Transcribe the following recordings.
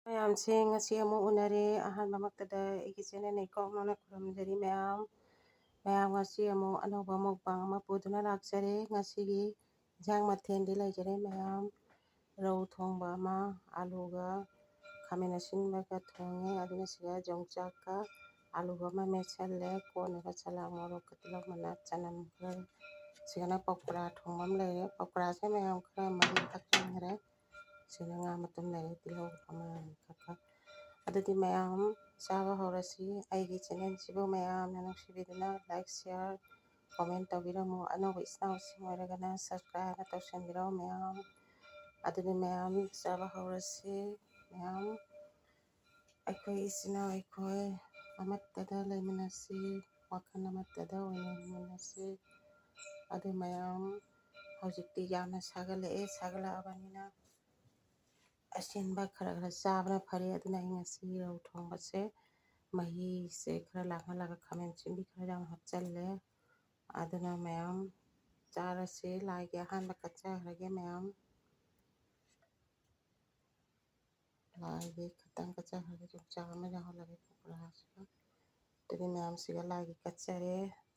ꯃꯌꯥꯝꯁꯦ ꯉꯁꯤ ꯑꯃꯨꯛ ꯎꯅꯔꯦ ꯑꯍꯥꯟꯕꯃꯛꯇꯗ ꯑꯩꯒꯤ ꯆꯦꯅꯦꯜ ꯏꯀꯣꯛ ꯅꯧꯅ ꯈꯨꯔꯨꯝꯖꯔꯤ ꯃꯌꯥꯝ ꯉꯁꯤ ꯑꯃꯨꯛ ꯑꯅꯧꯕ ꯃꯨꯛꯕꯥꯡ ꯑꯃ ꯄꯨꯗꯨꯅ ꯂꯥꯛꯆꯔꯦ ꯉꯁꯤꯒꯤ ꯏꯟꯖꯥꯡ ꯃꯊꯦꯜꯗꯤ ꯂꯩꯖꯔꯦ ꯃꯌꯥꯝ ꯔꯧ ꯊꯣꯡꯕ ꯑꯃ ꯑꯂꯨꯒ ꯈꯥꯃꯦꯟ ꯑꯁꯤꯟꯕꯒ ꯊꯣꯡꯉꯦ ꯑꯗꯨꯒ ꯁꯤꯗ ꯌꯣꯡꯆꯥꯛꯀ ꯑꯂꯨꯒ ꯑꯃ ꯃꯦꯠꯁꯜꯂꯦ ꯀꯣꯟꯅꯒ ꯆꯂꯥꯡ ꯃꯣꯔꯣꯛꯀ ꯇꯤꯜꯍꯧ ꯃꯅꯥ ꯆꯅꯝ ꯈꯔ ꯁꯤꯗꯅ ꯄꯀꯣꯔꯥ ꯊꯣꯡꯕ ꯑꯃ ꯂꯩꯔꯦ ꯄꯀꯣꯔꯥꯁꯦ ꯃꯌꯥꯝ ꯈꯔ ꯃꯔꯤ ꯊꯛꯆꯤꯟꯈ꯭ꯔꯦ ꯁꯤꯗ ꯉꯥ ꯃꯇꯨꯝ ꯂꯩꯔꯦ ꯇꯤꯜꯍꯧ ꯑꯃ ꯈꯛ ꯑꯗꯨꯗꯤ ꯃꯌꯥꯝ ꯆꯥꯕ ꯍꯧꯔꯁꯤ ꯑꯩꯒꯤ ꯆꯦꯅꯦꯜꯁꯤꯕꯨ ꯃꯌꯥꯝꯅ ꯅꯨꯡꯁꯤꯕꯤꯗꯨꯅ ꯂꯥꯏꯛ ꯁꯤꯌꯥꯔ ꯀꯣꯃꯦꯟ ꯇꯧꯕꯤꯔꯝꯃꯨ ꯑꯅꯧꯕ ꯏꯆꯤꯟꯅꯥꯎꯁꯤꯡ ꯑꯣꯏꯔꯒꯅ ꯁꯕꯁꯀ꯭ꯔꯥꯏꯕ ꯇꯧꯁꯟꯕꯤꯔꯝꯃꯨ ꯃꯌꯥꯝ ꯑꯗꯨꯗꯤ ꯃꯌꯥꯝ ꯆꯥꯕ ꯍꯧꯔꯁꯤ ꯃꯌꯥꯝ ꯑꯩꯈꯣꯏ ꯏꯆꯤꯟ ꯏꯅꯥꯎ ꯑꯩꯈꯣꯏ ꯑꯃꯠꯇꯗ ꯂꯩꯃꯤꯟꯅꯁꯤ ꯋꯥꯈꯜ ꯑꯃꯠꯇꯗ ꯑꯣꯏꯅ ꯍꯤꯡꯃꯤꯟꯅꯁꯤ ꯑꯗꯨ ꯃꯌꯥꯝ ꯍꯧꯖꯤꯛꯇꯤ ꯌꯥꯝꯅ ꯁꯥꯒꯠꯂꯛꯑꯕꯅꯤꯅ ꯑꯁꯤꯟꯕ ꯈꯔ ꯆꯥꯕꯅ ꯐꯔꯦ ꯑꯗꯨꯅ ꯑꯩ ꯉꯁꯤ ꯔꯧ ꯊꯣꯡꯕꯁꯦ ꯃꯍꯤꯁꯦ ꯈꯔ ꯂꯥꯡꯍꯜꯂꯒ ꯈꯥꯃꯦꯟ ꯑꯁꯤꯟꯕꯤ ꯈꯔ ꯌꯥꯝ ꯍꯥꯞꯆꯜꯂꯦ ꯑꯗꯨꯅ ꯃꯌꯥꯝ ꯆꯥꯔꯁꯤ ꯂꯥꯏꯒꯤ ꯑꯍꯥꯟꯕ ꯀꯠꯆꯈ꯭ꯔꯒꯦ ꯃꯌꯥꯝ ꯂꯥꯏꯒꯤ ꯈꯤꯇꯪ ꯀꯠꯆꯈ꯭ꯔꯒꯦ ꯌꯣꯡꯆꯥꯛ ꯑꯃ ꯌꯥꯎꯍꯜꯂꯒꯦ ꯄꯀꯣꯔꯥꯁꯤꯒ ꯑꯗꯨꯗꯤ ꯃꯌꯥꯝꯁꯤꯒ ꯂꯥꯏꯒꯤ ꯀꯠꯆꯔꯦ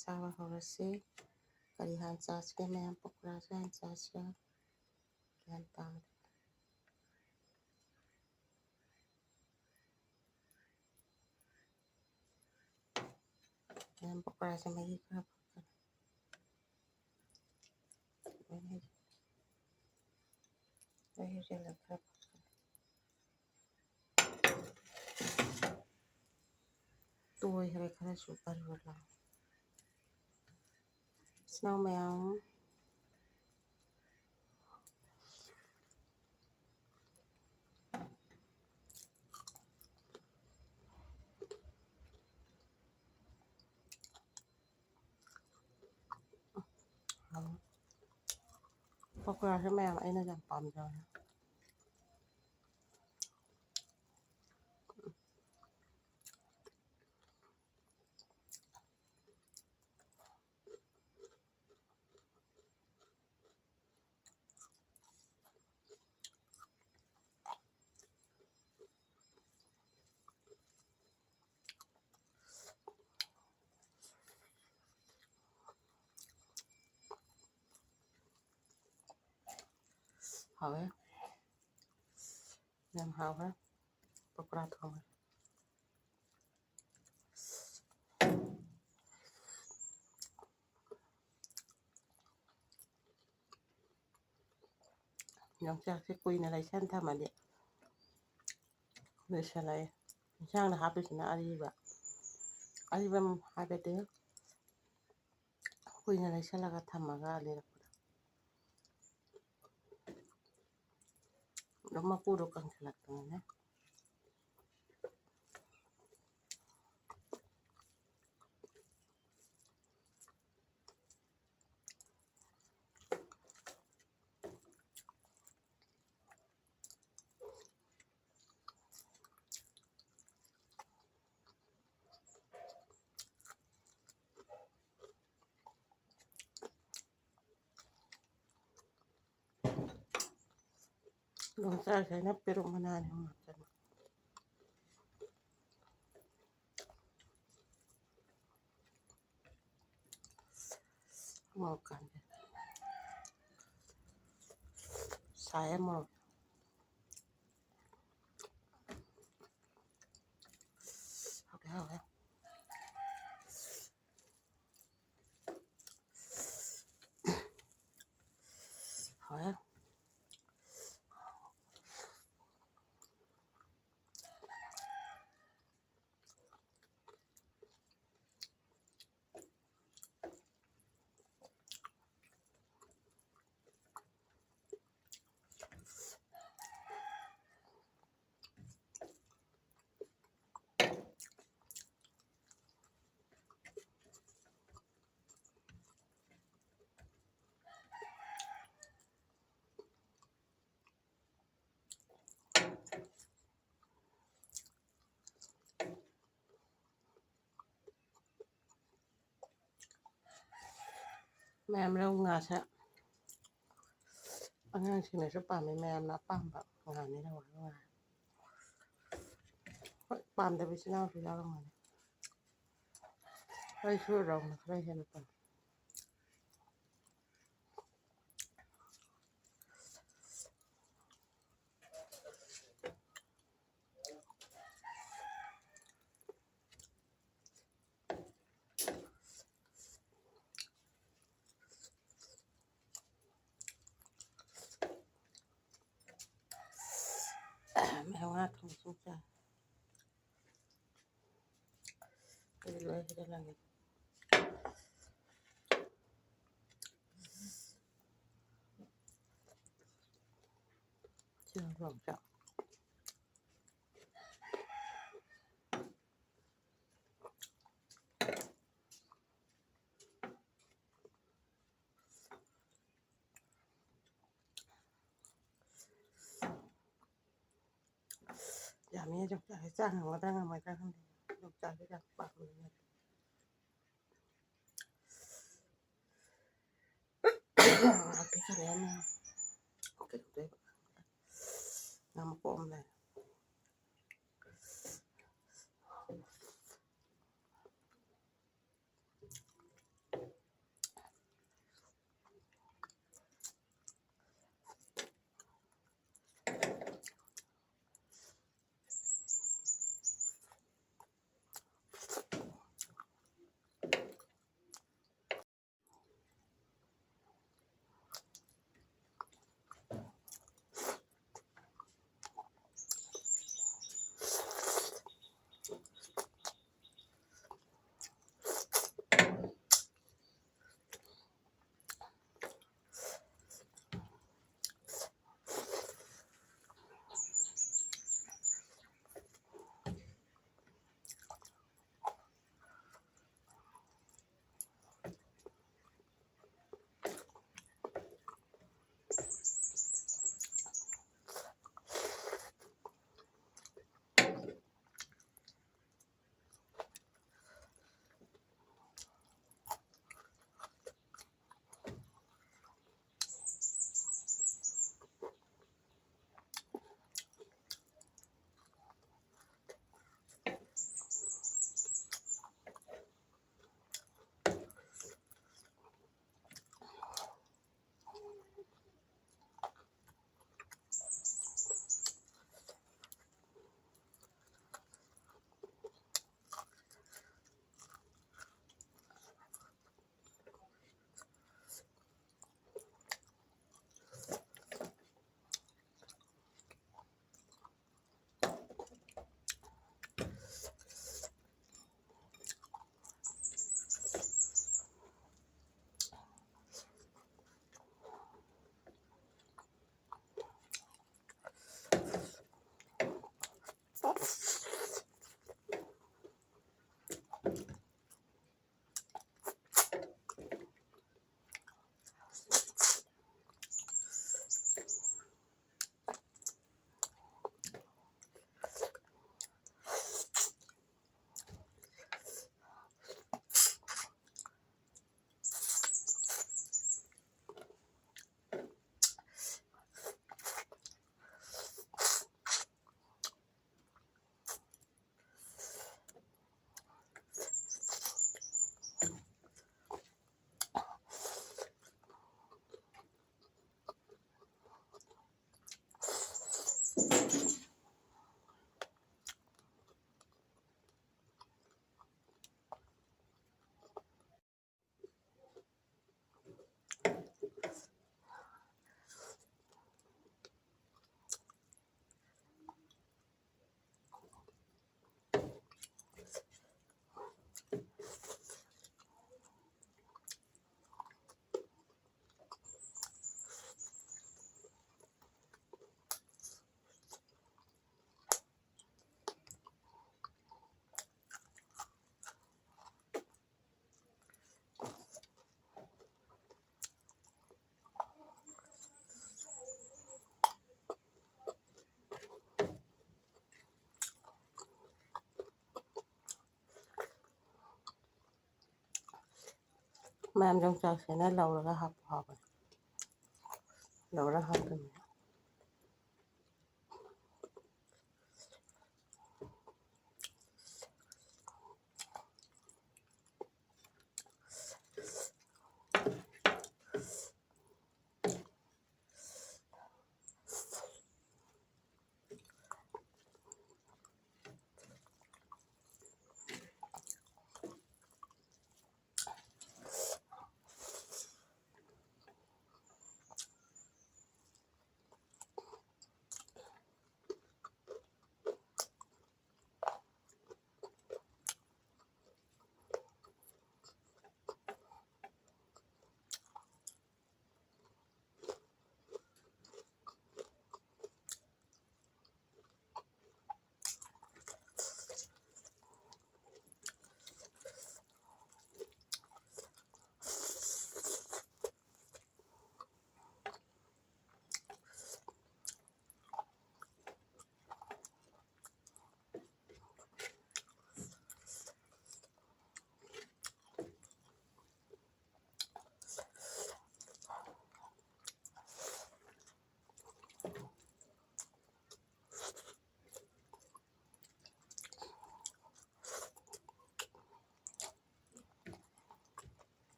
ꯆꯥꯕ ꯍꯧꯔꯁꯤ ꯀꯔꯤ ꯍꯥꯟꯅ ꯆꯥꯁꯤꯒꯦ ꯃꯌꯥꯝ ꯄꯀꯣꯔꯥꯁꯦ ꯍꯥꯟꯅ ꯆꯥꯁꯤꯔꯥ ꯒ꯭ꯌꯥꯟ ꯇꯥꯗꯦ ꯃꯌꯥꯝ ꯄꯀꯣꯔꯥꯁꯦ ꯃꯍꯤ ꯈꯔ ꯃꯍꯤꯁꯦ ꯈꯔ ꯇꯣꯏꯈ꯭ꯔꯦ ꯈꯔꯁꯨ ꯕꯔꯕꯔ ꯂꯥꯎ ꯏꯆꯤꯟ ꯏꯅꯥꯎ ꯃꯌꯥꯝ ꯄꯀꯣꯔꯥꯁꯦ ꯃꯌꯥꯝ ꯑꯩꯅ ꯌꯥꯝ ꯄꯥꯝꯖꯕꯅꯦ ꯍꯥꯎꯋꯦ ꯌꯥꯝ ꯍꯥꯎꯋꯦ ꯄꯀꯣꯔꯥ ꯊꯣꯡꯕ ꯌꯣꯡꯆꯥꯛꯁꯦ ꯀꯨꯏꯅ ꯂꯩꯁꯟ ꯊꯝꯃꯗꯤ ꯂꯣꯏꯁꯤꯜꯂꯛꯑꯦ ꯏꯟꯁꯥꯡꯗ ꯍꯥꯞꯄꯤꯁꯤꯅ ꯑꯔꯤꯕ ꯍꯥꯏꯕꯗꯤ ꯀꯨꯏꯅ ꯂꯩꯁꯜꯂꯒ ꯊꯝꯃꯒ ꯂꯤꯔꯛꯄꯗꯣ ꯑꯗꯨꯝ ꯃꯀꯨꯗꯣ ꯀꯪꯁꯤꯜꯂꯛꯇꯅꯅꯦ ꯌꯣꯡꯆꯥꯛꯁꯦ ꯑꯩꯅ ꯄꯦꯔꯨꯛ ꯃꯅꯥ ꯑꯅꯤ ꯑꯍꯨꯝ ꯍꯥꯞꯆꯟꯕ ꯃꯣꯔꯣꯛ ꯀꯥꯟꯕꯤ ꯁꯥꯏꯌꯦ ꯃꯣꯔꯣꯛ ꯍꯥꯎꯋꯦ ꯍꯥꯎꯋꯦ ꯃꯌꯥꯝ ꯔꯧ ꯉꯥꯁꯦ ꯑꯉꯥꯡꯁꯤꯡꯅꯁꯨ ꯄꯥꯝꯃꯤ ꯃꯌꯥꯝꯅ ꯑꯄꯥꯝꯕ ꯉꯥꯅꯤ ꯔꯧ ꯉꯥ ꯄꯥꯝꯗꯕ ꯏꯆꯤꯜ ꯏꯅꯥꯎꯁꯨ ꯌꯥꯎꯔꯝꯒꯅꯤ ꯑꯩꯁꯨ ꯔꯧꯅ ꯈꯔ ꯍꯦꯟꯅ ꯄꯥꯝꯃꯤ ꯃꯌꯥꯝ ꯉꯥ ꯊꯣꯡꯕ ꯁꯨꯝ ꯆꯥꯏ ꯑꯩ ꯂꯣꯏ ꯍꯩꯖꯤꯜꯂꯒꯦ ꯁꯤꯅ ꯂꯣꯡꯆꯥꯛ ꯌꯥꯝꯃꯤ ꯌꯣꯡꯆꯥꯛꯁꯦ ꯆꯥ ꯉꯝꯒꯗ꯭ꯔꯥ ꯉꯝꯃꯣꯏꯗ꯭ꯔꯥ ꯈꯪꯗꯦ ꯌꯣꯡꯆꯥꯛꯁꯦ ꯌꯥꯝ ꯄꯥꯝꯕꯅꯤꯅ ꯉꯥꯛꯇꯤ ꯈꯜꯂꯦ ꯀꯩꯗꯧꯗꯣꯏꯕ ꯉꯥ ꯃꯀꯣꯛ ꯑꯃ ꯂꯩ ꯃꯌꯥꯝ ꯌꯣꯡꯆꯥꯛꯁꯤꯅ ꯂꯧꯔꯒ ꯍꯥꯞꯄ ꯍꯥꯎꯕꯅꯤ ꯂꯧꯔ ꯍꯥꯞꯄꯅꯤ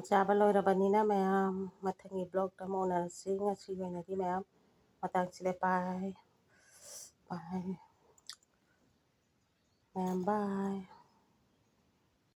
ꯆꯥꯕ ꯂꯣꯏꯔꯕꯅꯤꯅ ꯃꯌꯥꯝ ꯃꯊꯪꯒꯤ ꯕ꯭ꯂꯣꯛꯇ ꯑꯃꯨꯛ ꯎꯅꯔꯁꯤ ꯉꯁꯤꯒꯤ ꯑꯣꯏꯅꯗꯤ ꯃꯌꯥꯝ ꯃꯇꯥꯡꯁꯤꯗ ꯕꯥꯏ ꯕꯥꯏ ꯃꯌꯥꯝ ꯕꯥꯏ